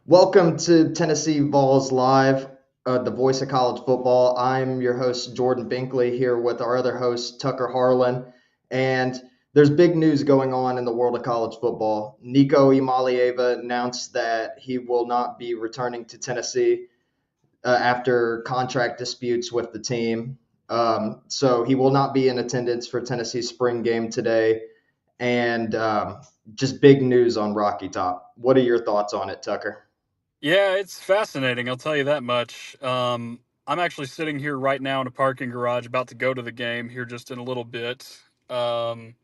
Welcome to Tennessee Vols Live, the voice of college football. I'm your host, Jordan Binkley, here with our other host, Tucker Harlan. And there's big news going on in the world of college football. Nico Imalieva announced that he will not be returning to Tennessee after contract disputes with the team. So he will not be in attendance for Tennessee's spring game today. And just big news on Rocky Top. What are your thoughts on it, Tucker? Yeah, it's fascinating. I'll tell you that much. I'm actually sitting here right now in a parking garage, about to go to the game here just in a little bit. Um,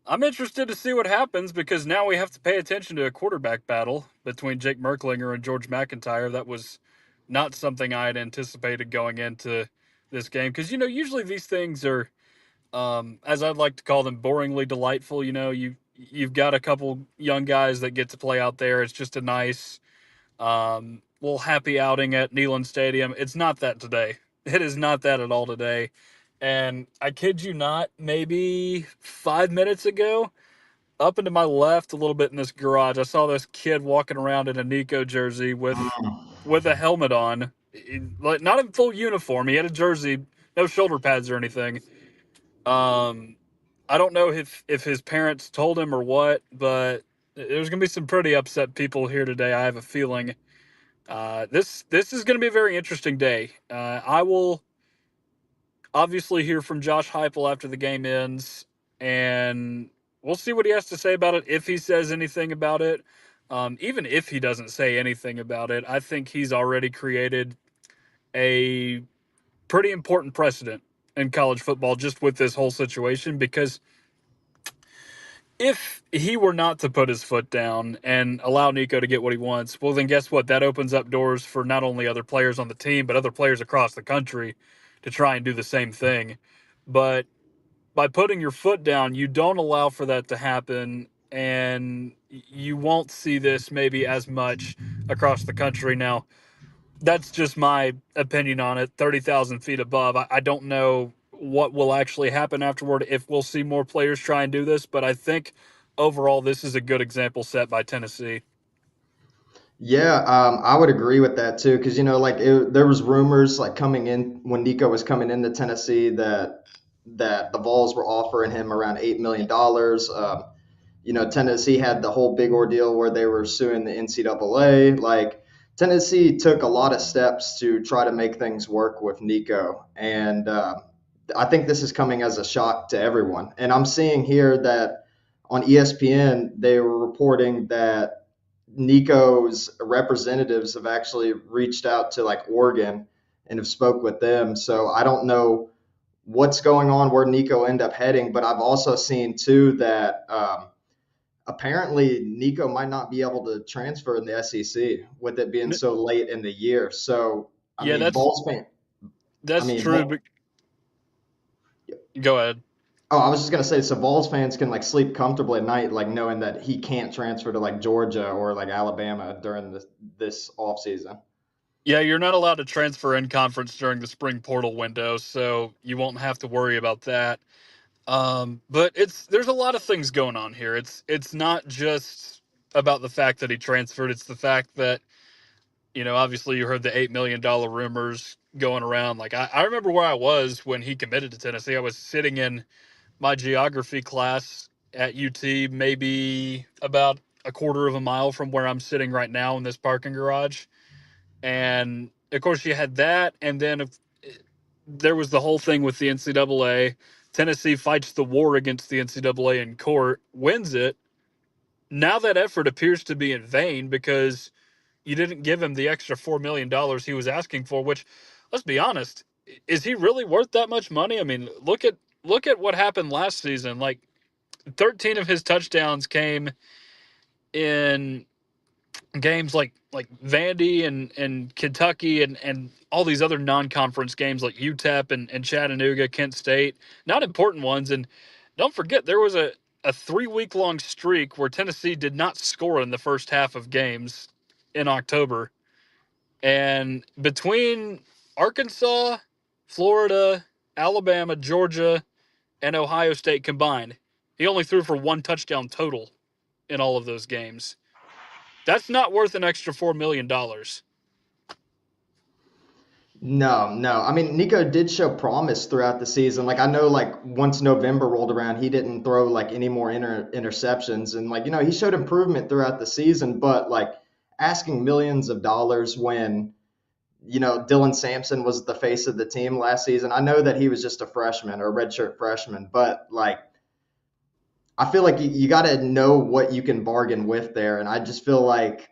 I'm interested to see what happens because now we have to pay attention to a quarterback battle between Jake Merklinger and George McIntyre. That was not something I had anticipated going into this game because usually these things are, as I'd like to call them, boringly delightful. You've got a couple young guys that get to play out there. It's just a nice little happy outing at Neyland Stadium. It's not that today. It is not that at all today. And I kid you not, maybe 5 minutes ago, up into my left a little bit in this garage, I saw this kid walking around in a Nico jersey with a helmet on, like not in full uniform. He had a jersey, no shoulder pads or anything. Um, I don't know if his parents told him or what, but there's gonna be some pretty upset people here today. I have a feeling. This is going to be a very interesting day. I will obviously hear from Josh Heupel after the game ends, and we'll see what he has to say about it. If he says anything about it, even if he doesn't say anything about it, I think he's already created a pretty important precedent in college football just with this whole situation because if he were not to put his foot down and allow Nico to get what he wants, well, then guess what? That opens up doors for not only other players on the team, but other players across the country to try and do the same thing. But by putting your foot down, you don't allow for that to happen. And you won't see this maybe as much across the country. Now, that's just my opinion on it. 30,000 feet above. I don't know what will actually happen afterward, if we'll see more players try and do this, but I think overall this is a good example set by Tennessee. Yeah, I would agree with that too, because there was rumors like coming in when Nico was coming into Tennessee that the Vols were offering him around $8 million. Tennessee had the whole big ordeal where they were suing the NCAA. Like Tennessee took a lot of steps to try to make things work with Nico, and I think this is coming as a shock to everyone. And I'm seeing here that on ESPN they were reporting that Nico's representatives have actually reached out to like Oregon and have spoke with them. So I don't know what's going on where Nico end up heading, but I've also seen too that apparently Nico might not be able to transfer in the SEC with it being so late in the year. So I Yeah, mean, that's Vols fan. I that's mean, true. But go ahead. oh, I was just gonna say, so Vols fans can like sleep comfortably at night, like knowing that he can't transfer to like Georgia or like Alabama during this off season. Yeah, you're not allowed to transfer in conference during the spring portal window, so you won't have to worry about that. But there's a lot of things going on here. It's not just about the fact that he transferred. It's the fact that obviously you heard the $8 million rumors going around. Like I remember where I was when he committed to Tennessee. I was sitting in my geography class at UT, maybe about a quarter of a mile from where I'm sitting right now in this parking garage. And of course, you had that, and then there was the whole thing with the NCAA. Tennessee fights the war against the NCAA in court, wins it. Now that effort appears to be in vain because you didn't give him the extra $4 million he was asking for. Which, let's be honest, is he really worth that much money? I mean, look at what happened last season. Like 13 of his touchdowns came in games like Vandy and Kentucky and all these other non-conference games like UTEP and Chattanooga, Kent State, not important ones. And don't forget, there was a 3 week long streak where Tennessee did not score in the first half of games in October. And between Arkansas, Florida, Alabama, Georgia, and Ohio State combined, he only threw for one touchdown total in all of those games. That's not worth an extra $4 million. No, no. I mean, Nico did show promise throughout the season. Like I know, like once November rolled around, he didn't throw like any more interceptions, and like he showed improvement throughout the season. But like asking millions of dollars when Dylan Sampson was the face of the team last season. I know that he was just a freshman or a redshirt freshman, but like I feel like you got to know what you can bargain with there, and I just feel like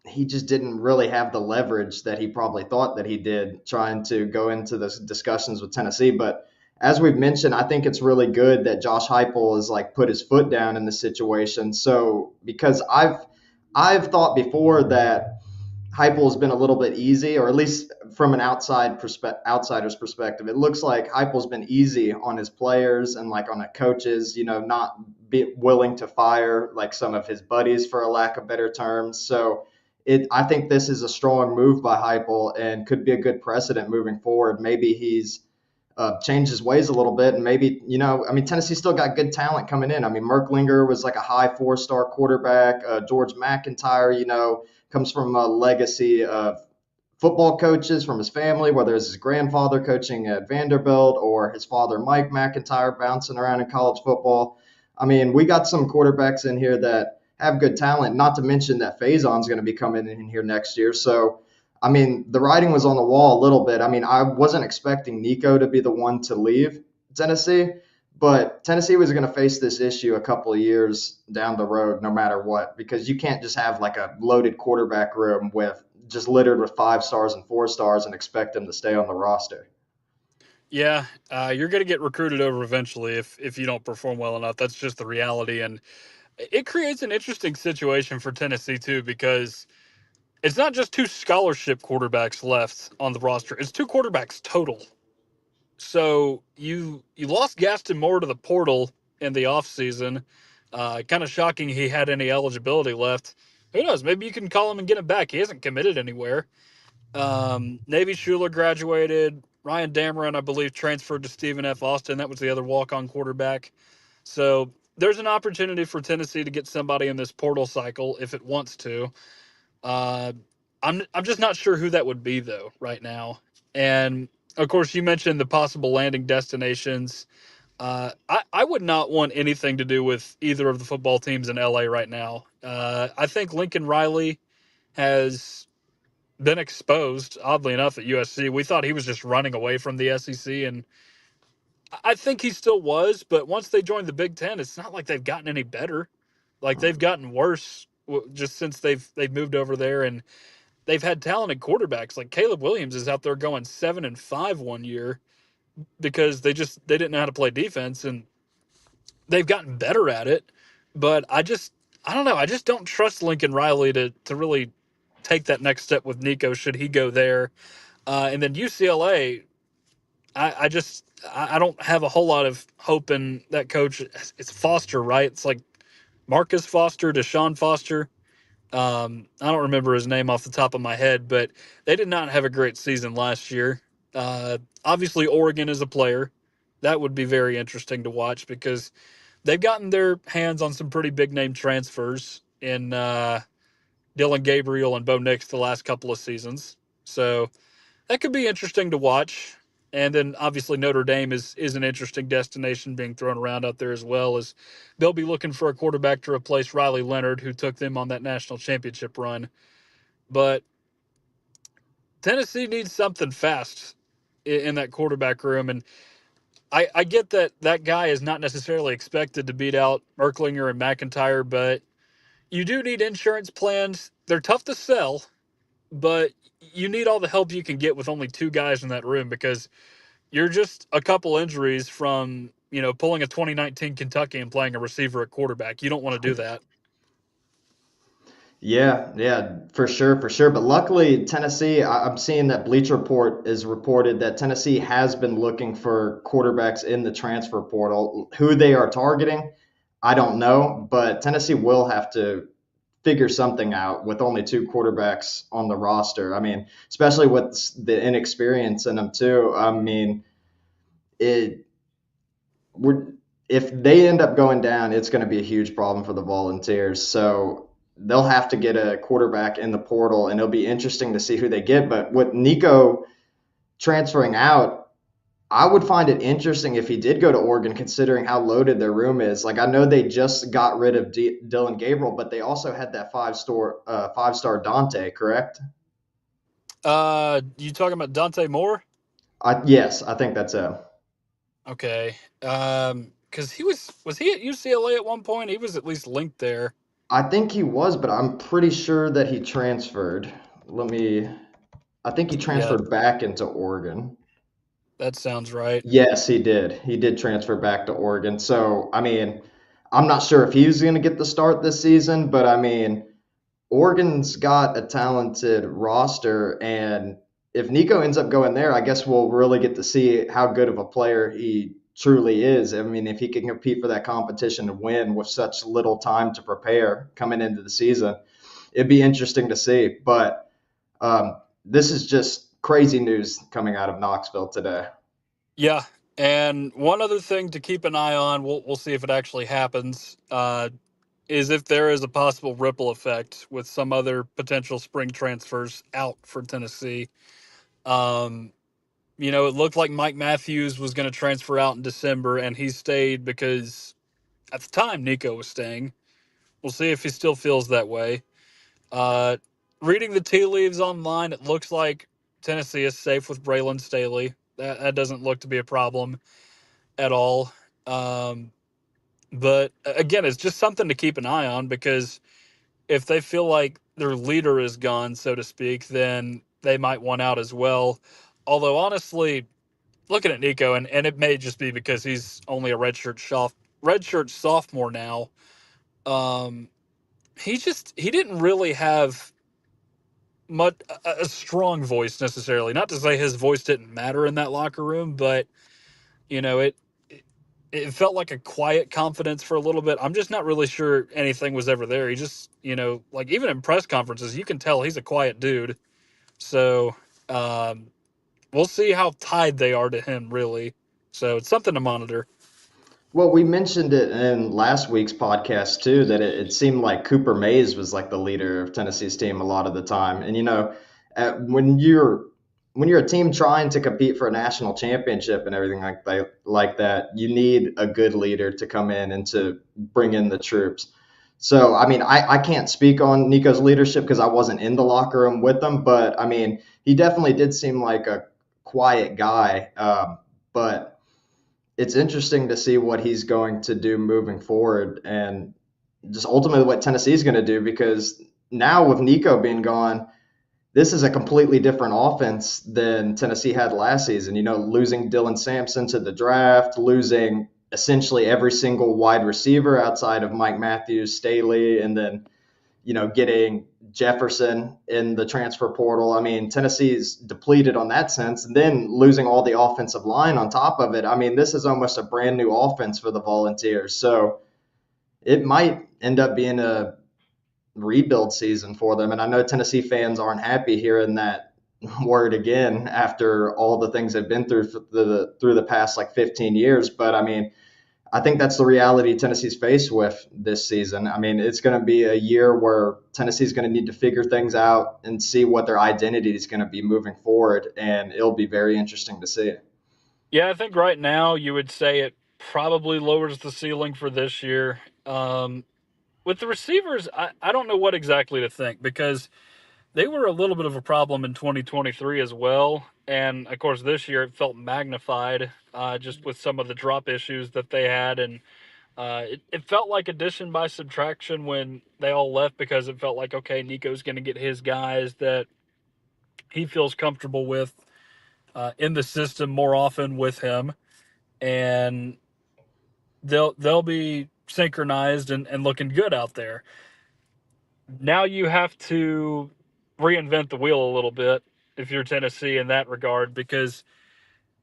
he just didn't really have the leverage that he probably thought that he did trying to go into those discussions with Tennessee. But as we've mentioned, I think it's really good that Josh Heupel has like put his foot down in the situation. So because I've thought before that Heupel's been a little bit easy, or at least from an outsider's perspective, it looks like Heupel's been easy on his players and like on the coaches. Not be willing to fire like some of his buddies for a lack of better terms. So I think this is a strong move by Heupel and could be a good precedent moving forward. Maybe he's changed his ways a little bit, and maybe I mean, Tennessee still got good talent coming in. I mean, Merklinger was like a high 4-star quarterback. George McIntyre, comes from a legacy of football coaches from his family, whether it's his grandfather coaching at Vanderbilt or his father Mike McIntyre bouncing around in college football. I mean, we got some quarterbacks in here that have good talent. Not to mention that Faison's going to be coming in here next year. So, I mean, the writing was on the wall a little bit. I mean, I wasn't expecting Nico to be the one to leave Tennessee, but Tennessee was going to face this issue a couple of years down the road, no matter what, because you can't just have like a loaded quarterback room with just littered with 5 stars and 4 stars and expect them to stay on the roster. Yeah, you're going to get recruited over eventually if you don't perform well enough. That's just the reality, and it creates an interesting situation for Tennessee too, because it's not just two scholarship quarterbacks left on the roster; it's two quarterbacks total. So you lost Gaston Moore to the portal in the offseason. Kind of shocking he had any eligibility left. Who knows? Maybe you can call him and get him back. He hasn't committed anywhere. Navy Schuler graduated. Ryan Dameron, I believe, transferred to Stephen F. Austin. That was the other walk-on quarterback. So there's an opportunity for Tennessee to get somebody in this portal cycle if it wants to. Uh, I'm just not sure who that would be though right now. And of course, you mentioned the possible landing destinations. I would not want anything to do with either of the football teams in LA right now. I think Lincoln Riley has been exposed, oddly enough, at USC. We thought he was just running away from the SEC, and I think he still was. But once they joined the Big Ten, it's not like they've gotten any better. Like they've gotten worse just since they've moved over there, and they've had talented quarterbacks. Like Caleb Williams is out there going 7-5 one year because they didn't know how to play defense, and they've gotten better at it. But I don't know. I just don't trust Lincoln Riley to really take that next step with Nico should he go there. And then UCLA, I don't have a whole lot of hope in that coach. It's Foster, right? It's like Marcus Foster, Deshaun Foster. I don't remember his name off the top of my head, but they did not have a great season last year. Obviously, Oregon is a player. That would be very interesting to watch because they've gotten their hands on some pretty big name transfers in Dylan Gabriel and Bo Nix the last couple of seasons. So that could be interesting to watch. And then obviously Notre Dame is an interesting destination being thrown around out there as well as they'll be looking for a quarterback to replace Riley Leonard, who took them on that national championship run. But Tennessee needs something fast in that quarterback room. And I get that that guy is not necessarily expected to beat out Merklinger and McIntyre, but you do need insurance plans. They're tough to sell, but you need all the help you can get with only two guys in that room because you're just a couple injuries from, pulling a 2019 Kentucky and playing a receiver at quarterback. You don't want to do that. Yeah, yeah, for sure, for sure. But luckily, Tennessee, I'm seeing that Bleacher Report is reported that Tennessee has been looking for quarterbacks in the transfer portal. Who they are targeting, I don't know, but Tennessee will have to figure something out with only two quarterbacks on the roster. I mean, especially with the inexperience in them too. I mean, it we're if they end up going down, it's going to be a huge problem for the Volunteers. So they'll have to get a quarterback in the portal, and it'll be interesting to see who they get. But with Nico transferring out, I would find it interesting if he did go to Oregon, considering how loaded their room is. Like I know they just got rid of Dylan Gabriel, but they also had that five star Dante, correct? You talking about Dante Moore? Yes, I think that's it. Okay. Because was he at UCLA at one point? He was at least linked there. I think he was, but I'm pretty sure that he transferred. Let me. I think he Yeah, transferred back into Oregon. that sounds right. Yes, he did. He did transfer back to Oregon. So, I mean, I'm not sure if he's going to get the start this season, but I mean, Oregon's got a talented roster, and if Nico ends up going there, I guess we'll really get to see how good of a player he truly is. I mean, if he can compete for that competition and win with such little time to prepare coming into the season, it'd be interesting to see. But this is just crazy news coming out of Knoxville today. Yeah, and one other thing to keep an eye on, we'll see if it actually happens, is if there is a possible ripple effect with some other potential spring transfers out for Tennessee. Um, it looked like Mike Matthews was going to transfer out in December, and he stayed because at the time Nico was staying. We'll see if he still feels that way. Uh, Reading the tea leaves online, it looks like Tennessee is safe with Braylon Staley. That doesn't look to be a problem at all. Um, but again, it's just something to keep an eye on because if they feel like their leader is gone, so to speak, then they might want out as well. Although honestly, looking at Nico, and it may just be because he's only a redshirt sophomore now. Um, he didn't really have much a strong voice necessarily. Not to say his voice didn't matter in that locker room, but you know it. It felt like a quiet confidence for a little bit. I'm just not really sure anything was ever there. He just, like even in press conferences, you can tell he's a quiet dude. So um, we'll see how tied they are to him, really. So it's something to monitor. Well, we mentioned it in last week's podcast too, that it seemed like Cooper Mays was like the leader of Tennessee's team a lot of the time. And when you're a team trying to compete for a national championship and everything like that, you need a good leader to come in and to bring in the troops. So, I mean, I can't speak on Nico's leadership because I wasn't in the locker room with him, but I mean, he definitely did seem like a quiet guy. But it's interesting to see what he's going to do moving forward and just ultimately what Tennessee's going to do because now with Nico being gone, this is a completely different offense than Tennessee had last season. Losing Dylan Sampson to the draft, losing essentially every single wide receiver outside of Mike Matthews, Staley, and then getting Jefferson in the transfer portal. I mean, Tennessee's depleted on that sense. And then losing all the offensive line on top of it. I mean, this is almost a brand new offense for the Volunteers. So it might end up being a rebuild season for them. And I know Tennessee fans aren't happy hearing that word again after all the things they've been through through the past like 15 years. But I mean, I think that's the reality Tennessee's faced with this season. I mean, it's going to be a year where Tennessee's going to need to figure things out and see what their identity is going to be moving forward, and it'll be very interesting to see. Yeah, I think right now you would say it probably lowers the ceiling for this year. With the receivers, I don't know what exactly to think because they were a little bit of a problem in 2023 as well. And of course, this year it felt magnified just with some of the drop issues that they had. And it felt like addition by subtraction when they all left because it felt like, okay, Nico's going to get his guys that he feels comfortable with in the system more often with him. And they'll be synchronized and looking good out there. Now you have to reinvent the wheel a little bit if you're Tennessee in that regard because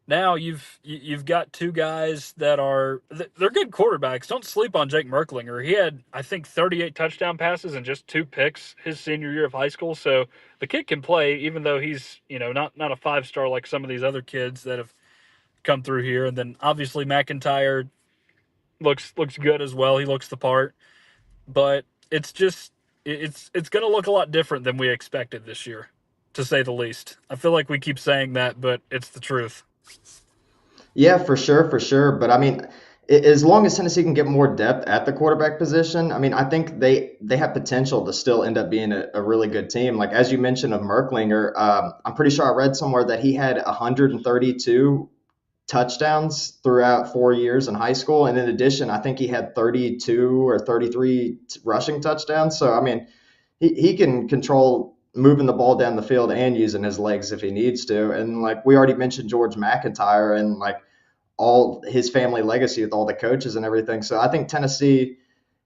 now you've got two guys that they're good quarterbacks. Don't sleep on Jake Merklinger. He had I think 38 touchdown passes and just two picks his senior year of high school. So the kid can play even though he's not a 5-star like some of these other kids that have come through here. And then obviously McIntyre looks good as well. He looks the part, but it's just it's going to look a lot different than we expected this year, to say the least. I feel like we keep saying that, but it's the truth. Yeah, for sure, for sure. But I mean, as long as Tennessee can get more depth at the quarterback position, I mean, I think they have potential to still end up being a really good team. Like as you mentioned of Merklinger, I'm pretty sure I read somewhere that he had 132 touchdowns throughout 4 years in high school, and in addition, I think he had 32 or 33 rushing touchdowns. So I mean, he can control moving the ball down the field and using his legs if he needs to. And like we already mentioned George McIntyre and like all his family legacy with all the coaches and everything. So I think Tennessee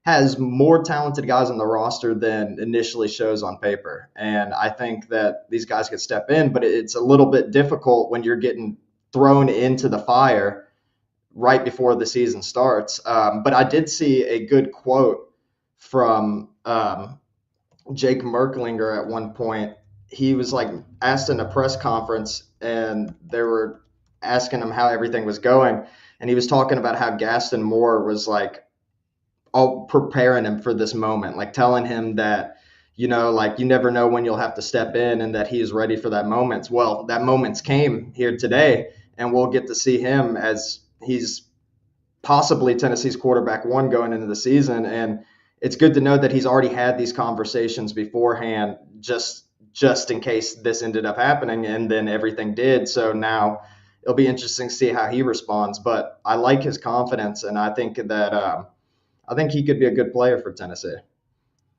has more talented guys on the roster than initially shows on paper. And I think that these guys could step in, but it's a little bit difficult when you're getting thrown into the fire right before the season starts. But I did see a good quote from Jake Merklinger at one point. He was like asked in a press conference, and they were asking him how everything was going, and he was talking about how Gaston Moore was like all preparing him for this moment, like telling him that like you never know when you'll have to step in, and that he is ready for that moment. Well, that moment's came here today, and we'll get to see him as he's possibly Tennessee's quarterback one going into the season. And it's good to know that he's already had these conversations beforehand, just in case this ended up happening, and then everything did. So now it'll be interesting to see how he responds. But I like his confidence, and I think he could be a good player for Tennessee.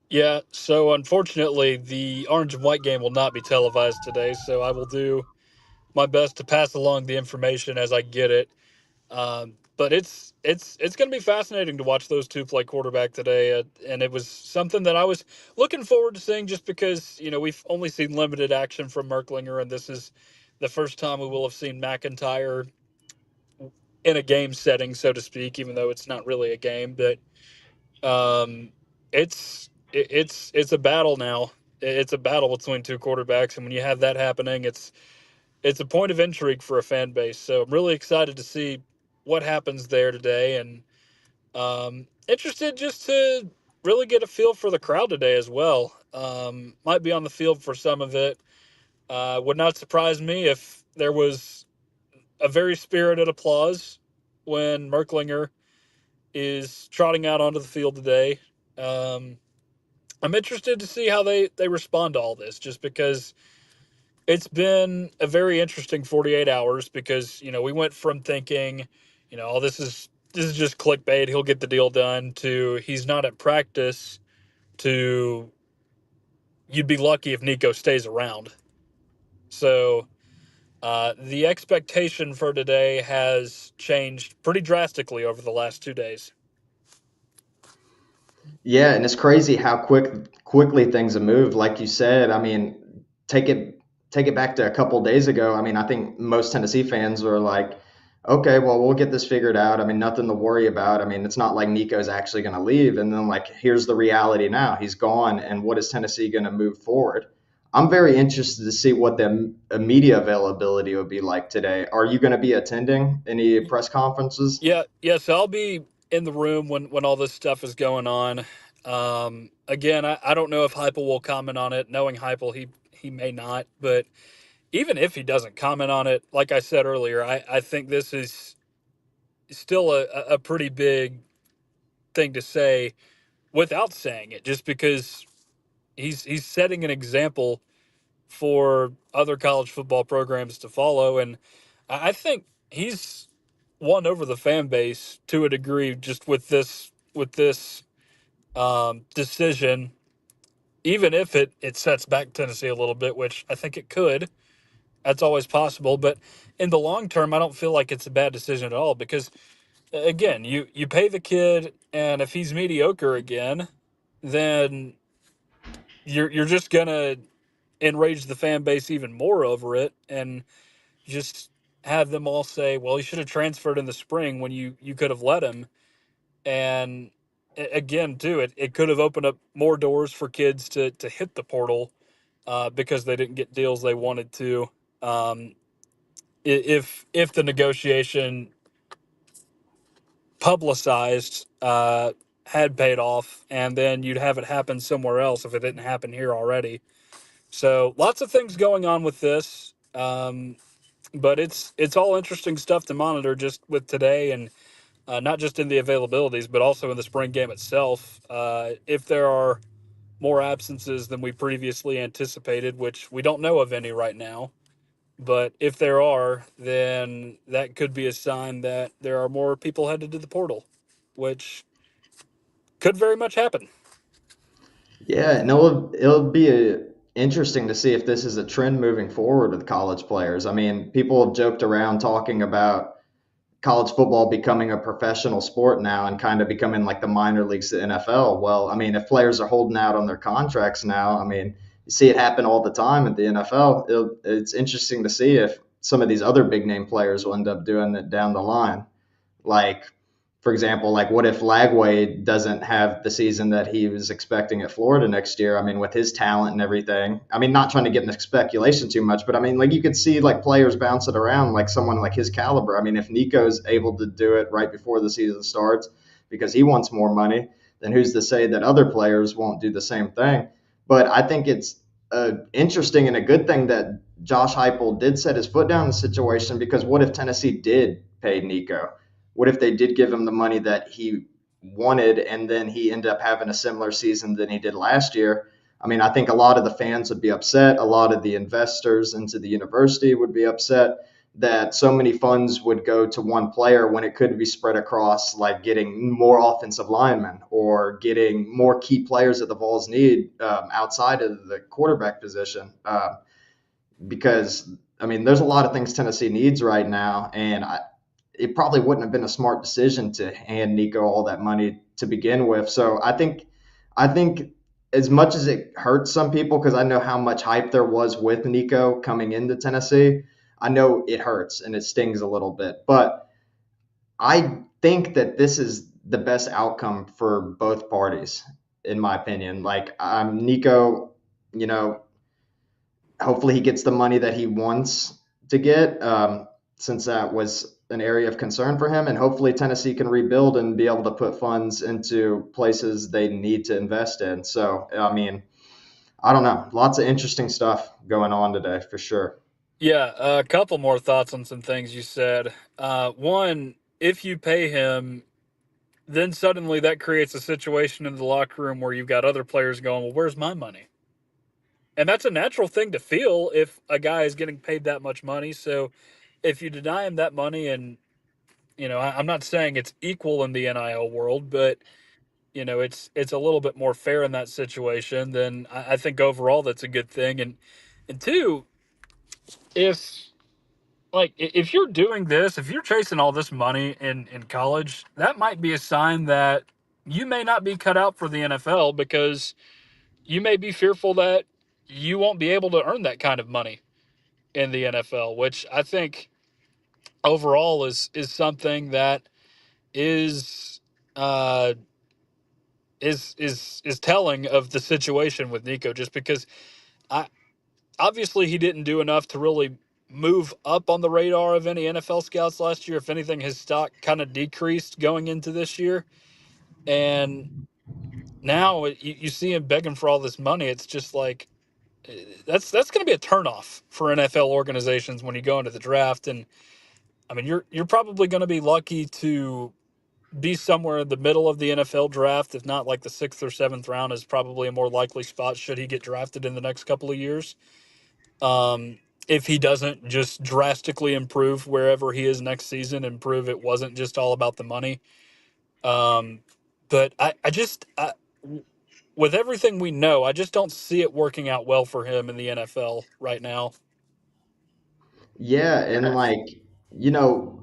Yeah, so unfortunately, the orange and white game will not be televised today, so I will do my best to pass along the information as I get it. But it's going to be fascinating to watch those two play quarterback today, and it was something that I was looking forward to seeing, just because we've only seen limited action from Merklinger, and this is the first time we will have seen McIntyre in a game setting, so to speak, even though it's not really a game. But it's a battle now. It's a battle between two quarterbacks, and when you have that happening, it's a point of intrigue for a fan base. So I'm really excited to see what happens there today, and interested just to really get a feel for the crowd today as well. Might be on the field for some of it. Would not surprise me if there was a very spirited applause when Merklinger is trotting out onto the field today. Um, I'm interested to see how they respond to all this, just because it's been a very interesting 48 hours. Because we went from thinking, oh, this is just clickbait, he'll get the deal done, to he's not at practice, to you'd be lucky if Nico stays around. So the expectation for today has changed pretty drastically over the last 2 days. Yeah, and it's crazy how quickly things have moved. Like you said, I mean, take it back to a couple days ago. I mean, I think most Tennessee fans are like, okay, well, we'll get this figured out. I mean, nothing to worry about. I mean, it's not like Nico's actually going to leave. And then like, here's the reality now. He's gone, and what is Tennessee going to move forward? I'm very interested to see what the media availability would be like today. Are you going to be attending any press conferences? Yeah, yes, I'll be in the room when all this stuff is going on. Again, I don't know if Heupel will comment on it. Knowing Heupel, he may not. But even if he doesn't comment on it, like I said earlier, I think this is still a pretty big thing to say without saying it, just because he's setting an example for other college football programs to follow. And I think he's won over the fan base to a degree, just with this decision. Even if it sets back Tennessee a little bit, which I think it could, that's always possible. But in the long term, I don't feel like it's a bad decision at all, because again, you pay the kid, and if he's mediocre again, then you're just gonna enrage the fan base even more over it, and just have them all say, well, he should have transferred in the spring when you could have let him. And again, too, it could have opened up more doors for kids to hit the portal, because they didn't get deals they wanted to. Um, if the negotiation publicized had paid off, and then you'd have it happen somewhere else if it didn't happen here already. So lots of things going on with this, but it's all interesting stuff to monitor just with today, and not just in the availabilities, but also in the spring game itself. If there are more absences than we previously anticipated, which we don't know of any right now, but if there are, then that could be a sign that there are more people headed to the portal, which could very much happen. Yeah, and it'll be interesting to see if this is a trend moving forward with college players. I mean, people have joked around talking about college football becoming a professional sport now and kind of becoming like the minor leagues, the NFL. Well, I mean, if players are holding out on their contracts now, I mean, you see it happen all the time at the NFL. It's interesting to see if some of these other big name players will end up doing it down the line. Like, for example, like what if Lagway doesn't have the season that he was expecting at Florida next year? I mean, with his talent and everything. I mean, not trying to get into speculation too much, but I mean, like you could see like players bouncing around, like someone like his caliber. I mean, if Nico's able to do it right before the season starts because he wants more money, then who's to say that other players won't do the same thing? But I think it's interesting and a good thing that Josh Heupel did set his foot down in the situation because what if Tennessee did pay Nico? What if they did give him the money that he wanted and then he ended up having a similar season than he did last year? I mean, I think a lot of the fans would be upset. A lot of the investors into the university would be upset that so many funds would go to one player when it could be spread across, like getting more offensive linemen or getting more key players that the Vols need outside of the quarterback position. Because I mean, there's a lot of things Tennessee needs right now, and it probably wouldn't have been a smart decision to hand Nico all that money to begin with. So I think as much as it hurts some people because I know how much hype there was with Nico coming into Tennessee, I know it hurts and it stings a little bit, but I think that this is the best outcome for both parties, in my opinion. Like Nico, you know, hopefully he gets the money that he wants to get, since that was an area of concern for him. And hopefully Tennessee can rebuild and be able to put funds into places they need to invest in. So, I mean, I don't know. Lots of interesting stuff going on today for sure. Yeah, a couple more thoughts on some things you said. One, if you pay him, then suddenly that creates a situation in the locker room where you've got other players going, well, where's my money? And that's a natural thing to feel if a guy is getting paid that much money. So if you deny him that money, and, I'm not saying it's equal in the NIL world, but, it's a little bit more fair in that situation, then I think overall that's a good thing. And two, if if you're doing this, if you're chasing all this money in college, that might be a sign that you may not be cut out for the NFL, because you may be fearful that you won't be able to earn that kind of money in the NFL, which I think overall is something that is uh is telling of the situation with Nico, just because I obviously he didn't do enough to really move up on the radar of any NFL scouts last year. If anything, his stock kind of decreased going into this year. And now you see him begging for all this money. It's just like, that's going to be a turnoff for NFL organizations when you go into the draft. And I mean, you're probably going to be lucky to be somewhere in the middle of the NFL draft, if not like the sixth or seventh round is probably a more likely spot should he get drafted in the next couple of years. If he doesn't just drastically improve wherever he is next season and prove it wasn't just all about the money. Um, but with everything we know, I just don't see it working out well for him in the NFL right now. Yeah, and like, you know,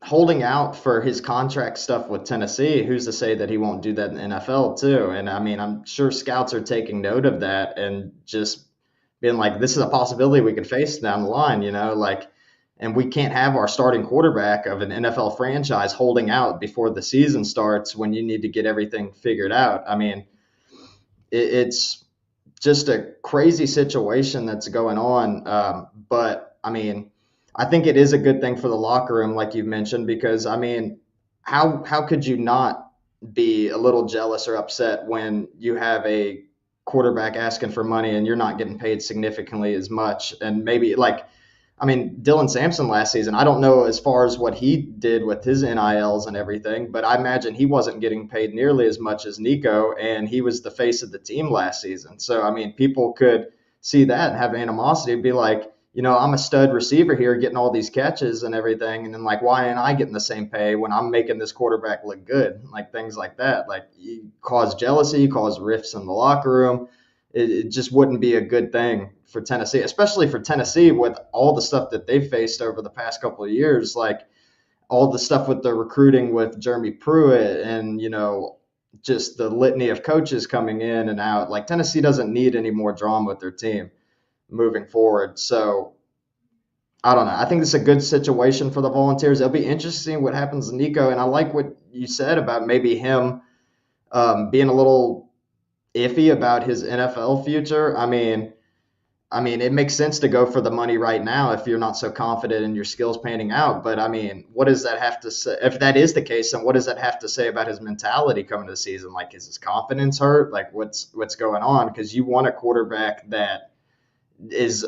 holding out for his contract stuff with Tennessee, who's to say that he won't do that in the NFL too? And I mean, I'm sure scouts are taking note of that and just being like, this is a possibility we could face down the line, like, and we can't have our starting quarterback of an NFL franchise holding out before the season starts when you need to get everything figured out. I mean, it's just a crazy situation that's going on. But I mean, I think it is a good thing for the locker room, like you mentioned, because I mean, how could you not? be a little jealous or upset when you have a quarterback asking for money and you're not getting paid significantly as much. And maybe like, I mean, Dylan Sampson last season, I don't know as far as what he did with his NILs and everything, but I imagine he wasn't getting paid nearly as much as Nico, and he was the face of the team last season. So, I mean, people could see that and have animosity and be like, I'm a stud receiver here getting all these catches and everything. And then, like, why ain't I getting the same pay when I'm making this quarterback look good? Like, things like that. Like, you cause jealousy, cause rifts in the locker room. It just wouldn't be a good thing for Tennessee, especially for Tennessee with all the stuff that they've faced over the past couple of years, like all the stuff with the recruiting with Jeremy Pruitt and, just the litany of coaches coming in and out. Like Tennessee doesn't need any more drama with their team moving forward. So I don't know. I think it's a good situation for the Volunteers. It'll be interesting what happens to Nico. And I like what you said about maybe him being a little iffy about his NFL future. I mean, it makes sense to go for the money right now if you're not so confident in your skills panning out. But I mean, what does that have to say? If that is the case, then what does that have to say about his mentality coming to the season? Like, is his confidence hurt? Like, what's going on? Because you want a quarterback that is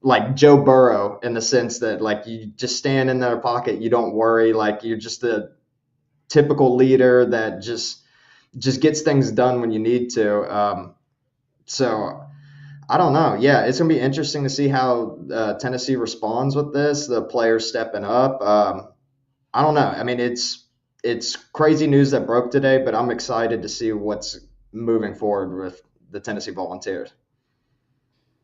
like Joe Burrow in the sense that like you just stand in their pocket, you don't worry, like you're just a typical leader that just gets things done when you need to. So I don't know. Yeah, it's gonna be interesting to see how Tennessee responds with this. The players stepping up. I don't know. I mean, it's crazy news that broke today, but I'm excited to see what's moving forward with the Tennessee Volunteers.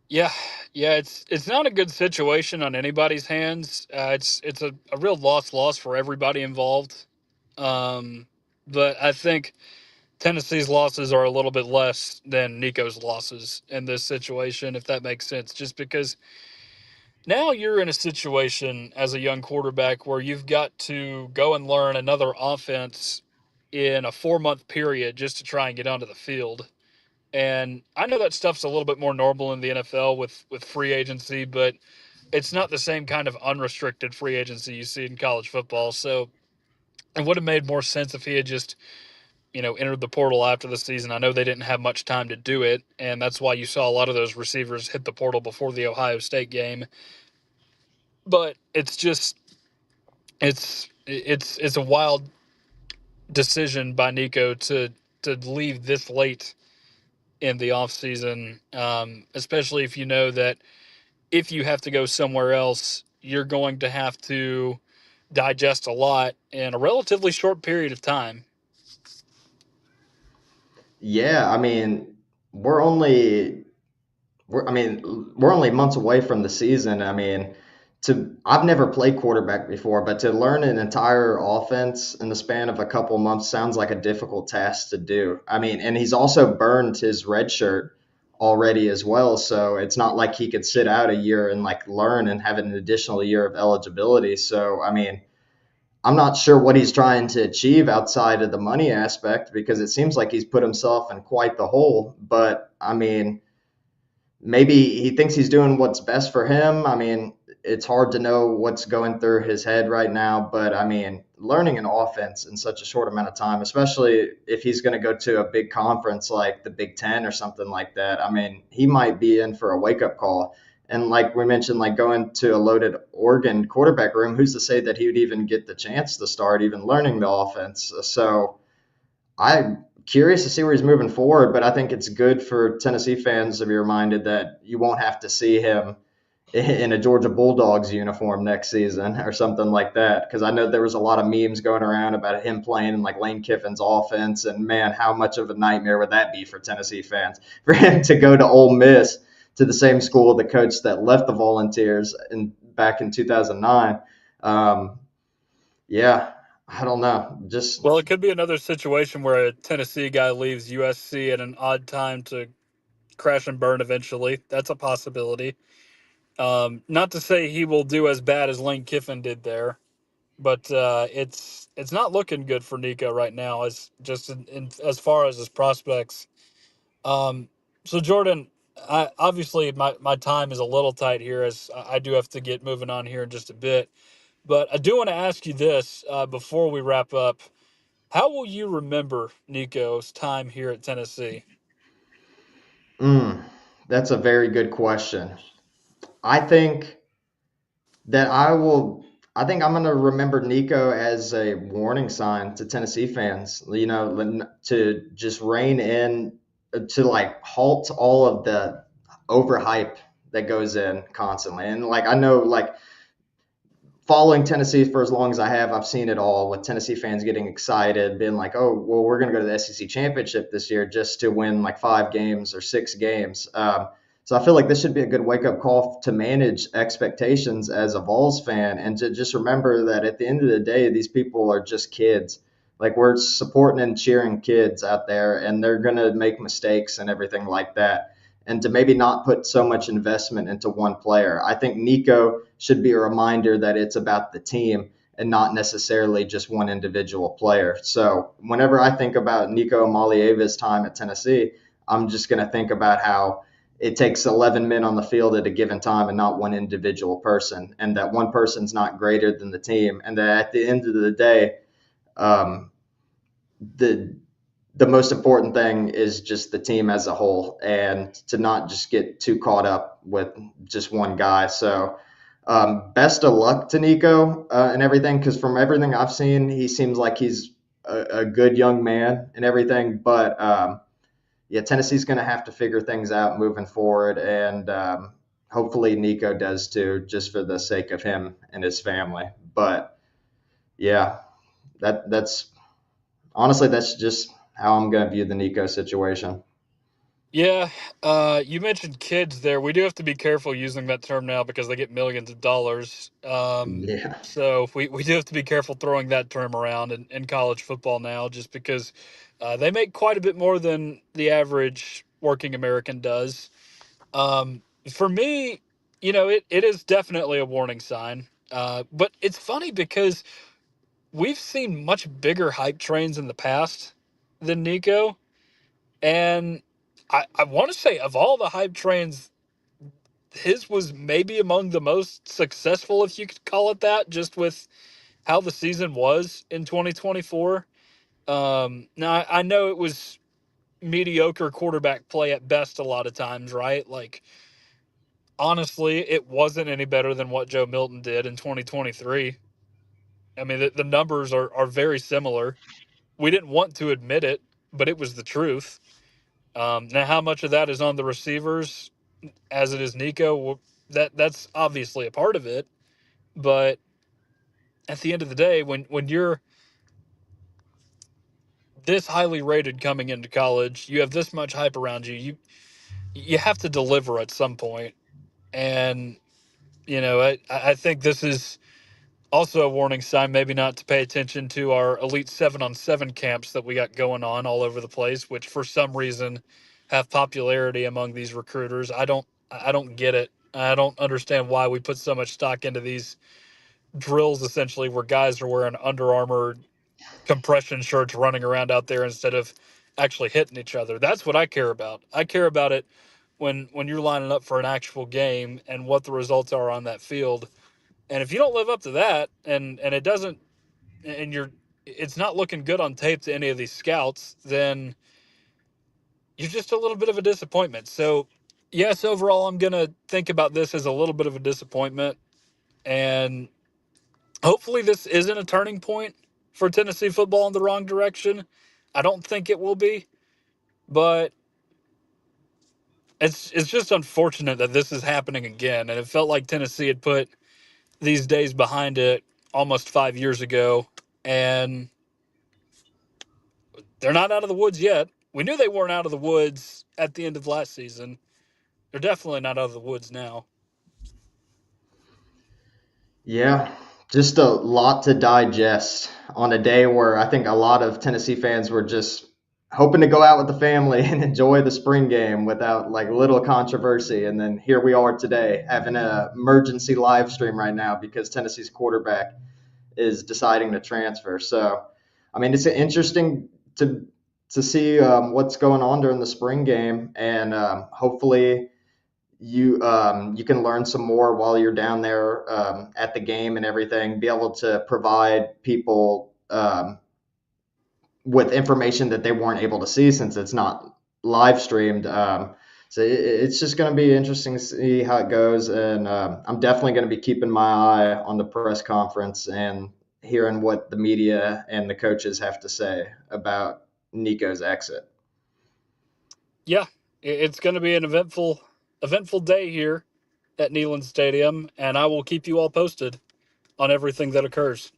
Yeah, yeah, it's not a good situation on anybody's hands. It's a real loss for everybody involved. Um, but I think Tennessee's losses are a little bit less than Nico's losses in this situation, if that makes sense. Just because now you're in a situation as a young quarterback where you've got to go and learn another offense in a 4 month period just to try and get onto the field. And I know that stuff's a little bit more normal in the NFL with free agency, but it's not the same kind of unrestricted free agency you see in college football. So it would have made more sense if he had just, entered the portal after the season. I know they didn't have much time to do it, and that's why you saw a lot of those receivers hit the portal before the Ohio State game. But it's just it's a wild decision by Nico to leave this late in the offseason, especially if you know that if you have to go somewhere else, you're going to have to digest a lot in a relatively short period of time. Yeah, I mean, we're only we're only months away from the season. I mean, to I've never played quarterback before, but to learn an entire offense in the span of a couple months sounds like a difficult task to do. I mean, and he's also burned his red shirt already as well, so it's not like he could sit out a year and like learn and have an additional year of eligibility. So, I mean, I'm not sure what he's trying to achieve outside of the money aspect because it seems like he's put himself in quite the hole. But I mean, maybe he thinks he's doing what's best for him. I mean, it's hard to know what's going through his head right now, but I mean, learning an offense in such a short amount of time, especially if he's going to go to a big conference like the Big Ten or something like that, I mean, he might be in for a wake up call. And like we mentioned, like going to a loaded Oregon quarterback room, who's to say that he would even get the chance to start even learning the offense? So I'm curious to see where he's moving forward, but I think it's good for Tennessee fans to be reminded that you won't have to see him in a Georgia Bulldogs uniform next season or something like that. Because I know there was a lot of memes going around about him playing in like Lane Kiffin's offense, and man, how much of a nightmare would that be for Tennessee fans for him to go to Ole Miss, to the same school, the coach that left the Volunteers back in 2009. Um, yeah, I don't know, just Well, it could be another situation where a Tennessee guy leaves USC at an odd time to crash and burn eventually. That's a possibility. Not to say he will do as bad as Lane Kiffin did there, but it's not looking good for Nico right now, as just as far as his prospects. Um, so Jordan, obviously my time is a little tight here, as I do have to get moving on here in just a bit. But I do want to ask you this before we wrap up: How will you remember Nico's time here at Tennessee? Mm, that's a very good question. I think that I think I'm going to remember Nico as a warning sign to Tennessee fans, to just rein in, to like halt all of the overhype that goes in constantly. And like, I know, like, following Tennessee for as long as I have, I've seen it all with Tennessee fans getting excited, being like, "Oh, well, we're going to go to the SEC championship this year just to win like 5 games or 6 games." So I feel like this should be a good wake up call to manage expectations as a Vols fan, and to just remember that at the end of the day, these people are just kids. Like, we're supporting and cheering kids out there, and they're going to make mistakes and everything like that, and to maybe not put so much investment into one player. I think Nico should be a reminder that it's about the team and not necessarily just one individual player. So whenever I think about Nico Malieva's time at Tennessee, I'm just going to think about how it takes 11 men on the field at a given time and not one individual person, and that one person's not greater than the team, and that at the end of the day, um, the the most important thing is just the team as a whole, and to not just get too caught up with just one guy. So, best of luck to Nico and everything, because from everything I've seen, he seems like he's a good young man and everything. But yeah, Tennessee's going to have to figure things out moving forward, and hopefully Nico does too, just for the sake of him and his family. But yeah, that's honestly, that's just how I'm going to view the Nico situation. Yeah, you mentioned kids there. We do have to be careful using that term now because they get millions of dollars. Yeah. So we do have to be careful throwing that term around in college football now, just because they make quite a bit more than the average working American does. For me, it is definitely a warning sign. But it's funny because we've seen much bigger hype trains in the past than Nico. And I want to say, of all the hype trains, his was maybe among the most successful, if you could call it that, just with how the season was in 2024. Now, I know it was mediocre quarterback play at best a lot of times, right? Like, honestly, it wasn't any better than what Joe Milton did in 2023. I mean, the numbers are very similar. We didn't want to admit it, but it was the truth. Now, how much of that is on the receivers, as it is Nico? Well, that's obviously a part of it. But at the end of the day, when you're this highly rated coming into college, you have this much hype around you. You have to deliver at some point. And I think this is also a warning sign, maybe not to pay attention to our elite 7-on-7 camps that we got going on all over the place, which for some reason have popularity among these recruiters. I don't get it. I don't understand why we put so much stock into these drills, essentially, where guys are wearing Under Armour compression shirts running around out there instead of actually hitting each other. That's what I care about. I care about it when you're lining up for an actual game and what the results are on that field. And if you don't live up to that, and it doesn't, and it's not looking good on tape to any of these scouts, then you're just a little bit of a disappointment. So yes, overall, I'm gonna think about this as a little bit of a disappointment, and hopefully this isn't a turning point for Tennessee football in the wrong direction. I don't think it will be, but it's just unfortunate that this is happening again. And it felt like Tennessee had put these days behind it almost 5 years ago, and they're not out of the woods yet. We knew they weren't out of the woods at the end of last season. They're definitely not out of the woods now. Yeah, just a lot to digest on a day where I think a lot of Tennessee fans were just hoping to go out with the family and enjoy the spring game without like little controversy. And then here we are today having an emergency live stream right now because Tennessee's quarterback is deciding to transfer. So, I mean, it's interesting to see what's going on during the spring game, and hopefully you can learn some more while you're down there at the game and everything. Be able to provide people with information that they weren't able to see since it's not live streamed. So it's just going to be interesting to see how it goes, and I'm definitely going to be keeping my eye on the press conference and hearing what the media and the coaches have to say about Nico's exit. Yeah, it's going to be an eventful day here at Neyland Stadium, and I will keep you all posted on everything that occurs.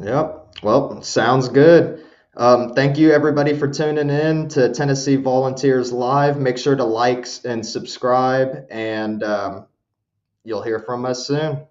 Yep. Well, sounds good. Thank you, everybody, for tuning in to Tennessee Volunteers Live. Make sure to like and subscribe, and you'll hear from us soon.